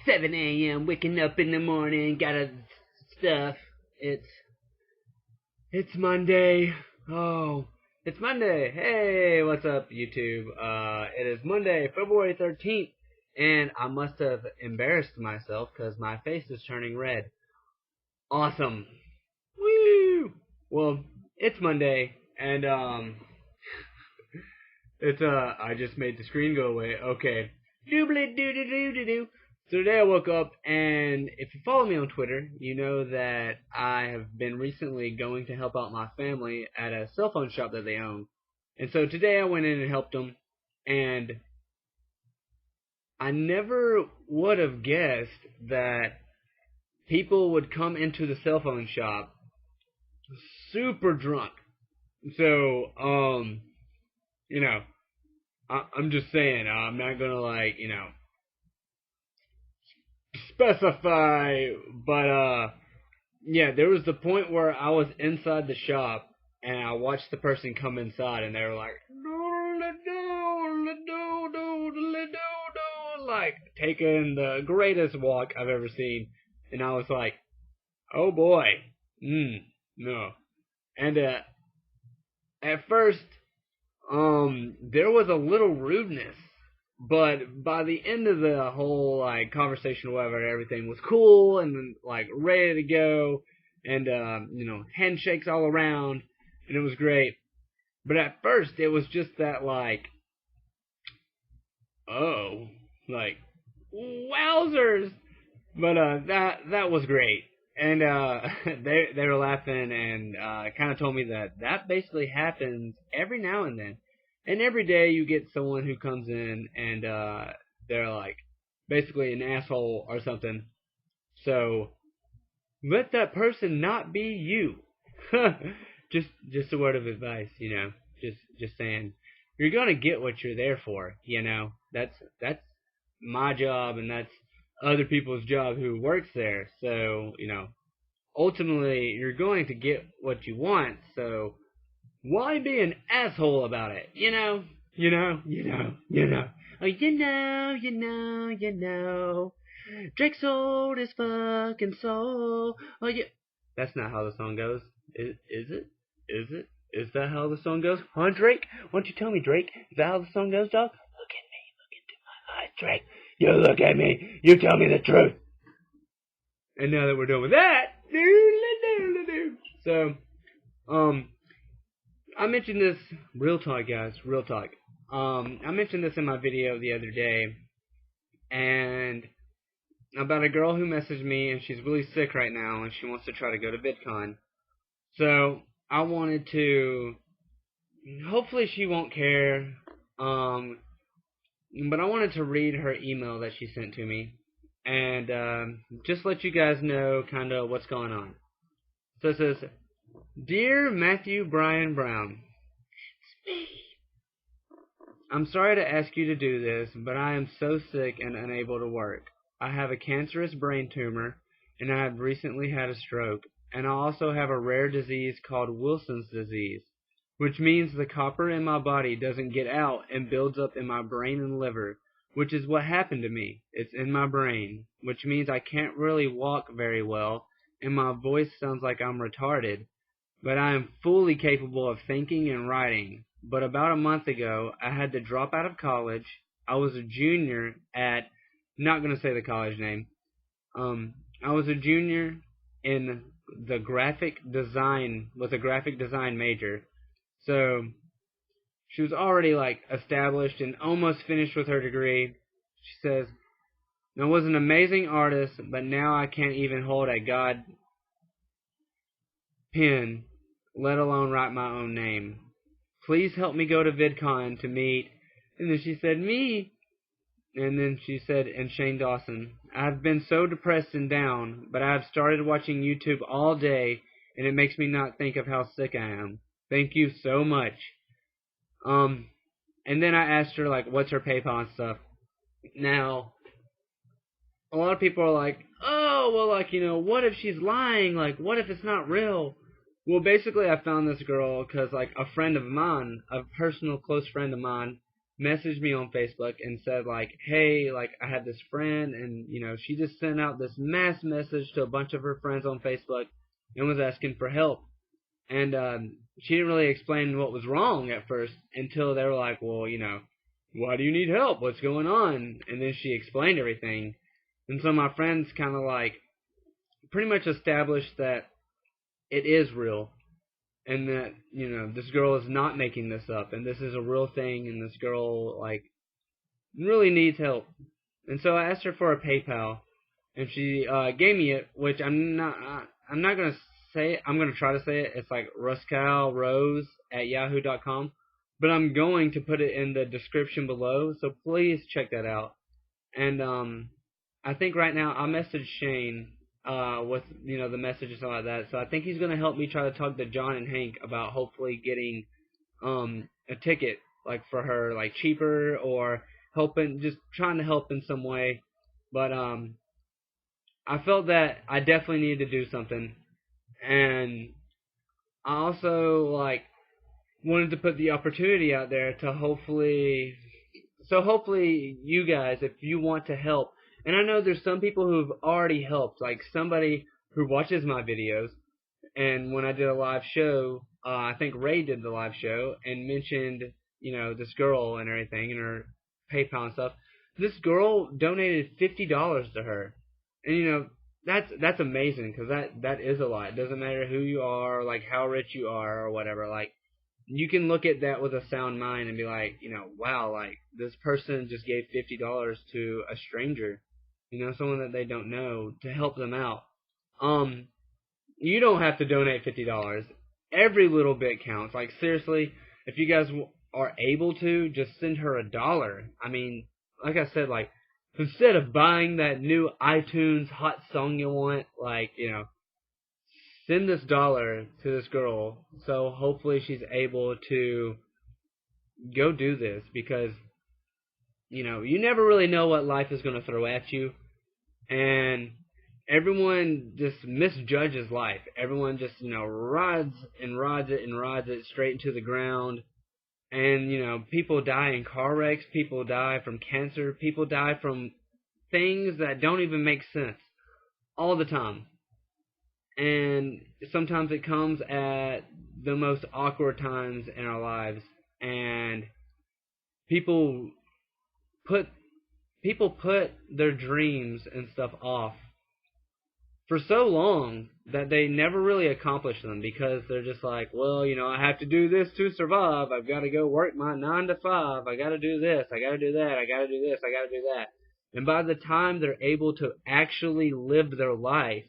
7 a.m. waking up in the morning, gotta stuff. It's Monday. Oh, it's Monday. Hey, what's up, YouTube? It is Monday, February 13th, and I must have embarrassed myself because my face is turning red. Awesome. Woo! Well, it's Monday, and I just made the screen go away. Okay. Doobly doo doo doo doo doo. So today I woke up, and if you follow me on Twitter, you know that I have been recently going to help out my family at a cell phone shop that they own. And so today I went in and helped them, and I never would have guessed that people would come into the cell phone shop super drunk. So, I'm just saying, I'm not gonna specify, but yeah, there was the point where I was inside the shop and I watched the person come inside and they were like, like taking the greatest walk I've ever seen, and I was like, oh boy, no. And at first, there was a little rudeness. But by the end of the whole conversation or whatever, everything was cool and ready to go, and handshakes all around, and it was great. But at first it was just that wowzers. But that was great. And they were laughing and kind of told me that basically happens every now and then. And every day you get someone who comes in and they're basically an asshole or something. So let that person not be you. just a word of advice, just saying, you're gonna get what you're there for. That's my job, and that's other people's job who works there. So ultimately you're going to get what you want. So why be an asshole about it? Oh, Drake sold his fucking soul. Oh, yeah. That's not how the song goes. Is it? Is it? Is that how the song goes? Huh, Drake? Why don't you tell me, Drake? Is that how the song goes, dog? Look at me. Look into my eyes, Drake. You look at me. You tell me the truth. And now that we're done with that, so, I mentioned this, real talk, guys, real talk. I mentioned this in my video the other day, and about a girl who messaged me, and she's really sick right now, and she wants to try to go to VidCon. So, I wanted to, hopefully she won't care, but I wanted to read her email that she sent to me, and just let you guys know kind of what's going on. So it says, Dear Matthew Brian Brown, I'm sorry to ask you to do this, but I am so sick and unable to work. I have a cancerous brain tumor, and I have recently had a stroke, and I also have a rare disease called Wilson's disease, which means the copper in my body doesn't get out and builds up in my brain and liver, which is what happened to me. It's in my brain, which means I can't really walk very well, and my voice sounds like I'm retarded. But I am fully capable of thinking and writing. But about a month ago, I had to drop out of college. I was a junior at, not going to say the college name. I was a junior in the graphic design, with a graphic design major. So she was already established and almost finished with her degree. She says, I was an amazing artist, but now I can't even hold a god pen, let alone write my own name. Please help me go to VidCon to meet. And then she said, me. And then she said, and Shane Dawson. I've been so depressed and down, but I have started watching YouTube all day, and it makes me not think of how sick I am. Thank you so much. And then I asked her, what's her PayPal and stuff. Now, a lot of people are like, oh, well, what if she's lying? What if it's not real? Well, basically, I found this girl because, a friend of mine, a personal close friend of mine, messaged me on Facebook and said like, hey, like I had this friend and she just sent out this mass message to a bunch of her friends on Facebook and was asking for help. And she didn't really explain what was wrong at first until they were like, well, why do you need help? What's going on? And then she explained everything. And so my friends kind of like pretty much established that it is real and that, this girl is not making this up and this is a real thing and this girl, like, really needs help. And so I asked her for a PayPal and she gave me it, which I'm not going to say it. I'm going to try to say it. It's like ruscalsrose@yahoo.com. But I'm going to put it in the description below, so please check that out. And I think right now I'll message Shane with the message and stuff like that. So I think he's going to help me try to talk to John and Hank about hopefully getting a ticket like for her, like cheaper, or helping, just trying to help in some way. But I felt that I definitely needed to do something, and I also like wanted to put the opportunity out there to hopefully you guys, if you want to help, and I know there's some people who've already helped, like somebody who watches my videos, and when I did a live show, I think Ray did the live show and mentioned, this girl and everything and her PayPal and stuff. This girl donated $50 to her, and that's amazing, because that is a lot. It doesn't matter who you are, like how rich you are or whatever, like you can look at that with a sound mind and be like, wow, like this person just gave $50 to a stranger, someone that they don't know, to help them out. You don't have to donate $50. Every little bit counts. Like seriously, if you guys are able to, just send her $1. I mean, like I said, like instead of buying that new iTunes hot song you want, like, send this $1 to this girl, so hopefully she's able to go do this, because you never really know what life is going to throw at you, and everyone just misjudges life. Everyone just rides it straight into the ground, and people die in car wrecks, people die from cancer, people die from things that don't even make sense all the time. And sometimes it comes at the most awkward times in our lives, and people put their dreams and stuff off for so long that they never really accomplish them, because they're just like, well, I have to do this to survive. I've got to go work my 9 to 5. I got to do this. I got to do that. I got to do this. I got to do that. And by the time they're able to actually live their life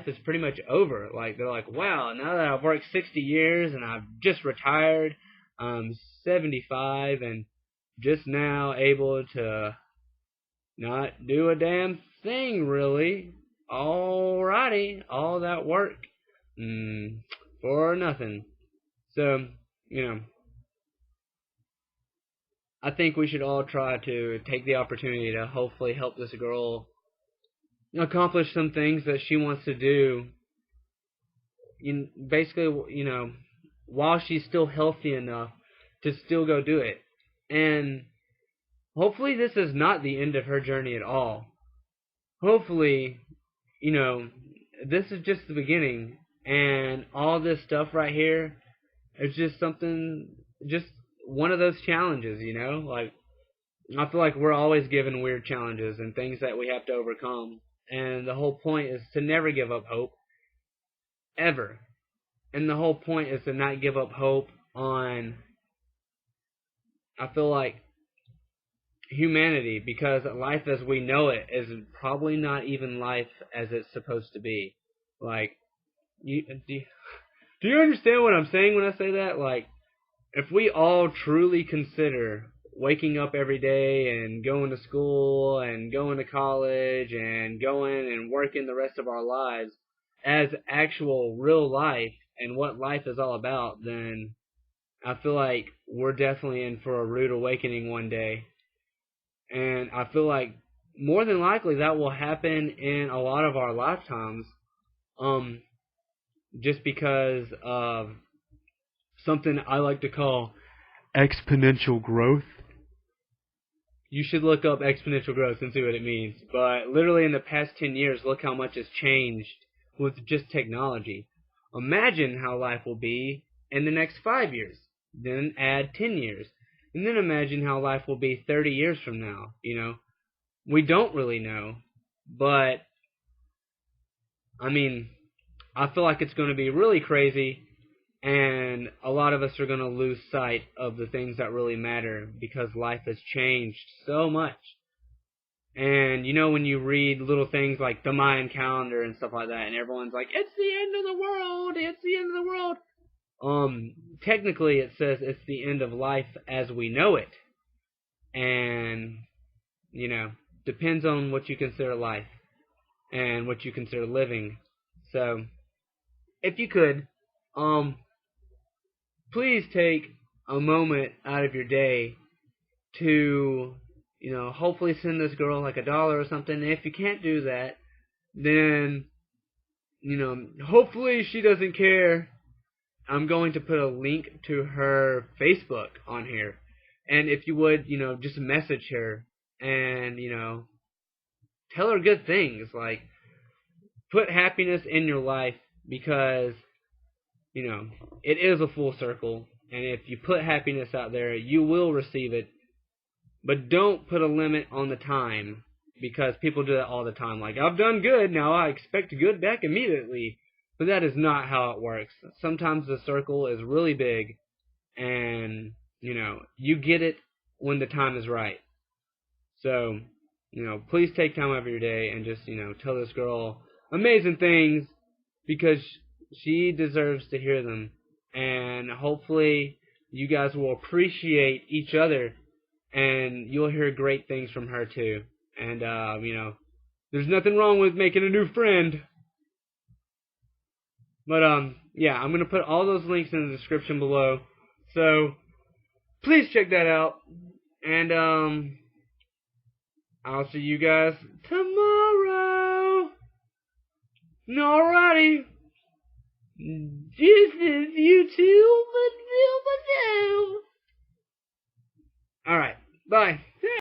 is pretty much over. Like, they're like, wow, now that I've worked 60 years and I've just retired, I'm 75 and just now able to not do a damn thing, really. Alrighty, all that work for nothing. So, I think we should all try to take the opportunity to hopefully help this girl accomplish some things that she wants to do. Basically, while she's still healthy enough to still go do it. And hopefully this is not the end of her journey at all. Hopefully, this is just the beginning, and all this stuff right here is just one of those challenges, like, I feel like we're always given weird challenges and things that we have to overcome, and the whole point is to never give up hope, ever. And the whole point is to not give up hope on, I feel like, humanity, because life as we know it is probably not even life as it's supposed to be. Like, do you understand what I'm saying when I say that? Like, if we all truly consider waking up every day and going to school and going to college and going and working the rest of our lives as actual real life and what life is all about, then I feel like we're definitely in for a rude awakening one day. And I feel like more than likely that will happen in a lot of our lifetimes, just because of something I like to call exponential growth. You should look up exponential growth and see what it means. But literally in the past 10 years, look how much has changed with just technology. Imagine how life will be in the next 5 years. Then add 10 years. And then imagine how life will be 30 years from now. We don't really know. But, I feel like it's going to be really crazy. And a lot of us are going to lose sight of the things that really matter because life has changed so much. And when you read little things like the Mayan calendar and stuff like that, and everyone's like, it's the end of the world, it's the end of the world. Technically it says it's the end of life as we know it. And, depends on what you consider life and what you consider living. So, if you could, please take a moment out of your day to, hopefully send this girl like $1 or something. And if you can't do that, then, hopefully she doesn't care. I'm going to put a link to her Facebook on here. And if you would, just message her and, tell her good things. Like, put happiness in your life because, it is a full circle. And if you put happiness out there, you will receive it. But don't put a limit on the time because people do that all the time. Like, I've done good, now I expect good back immediately. But that is not how it works. Sometimes the circle is really big and, you get it when the time is right. So, please take time out of your day and just, tell this girl amazing things because she deserves to hear them. And hopefully you guys will appreciate each other and you'll hear great things from her too. And, there's nothing wrong with making a new friend. But, yeah, I'm going to put all those links in the description below. So, please check that out. And, I'll see you guys tomorrow. Alrighty. This is YouTube.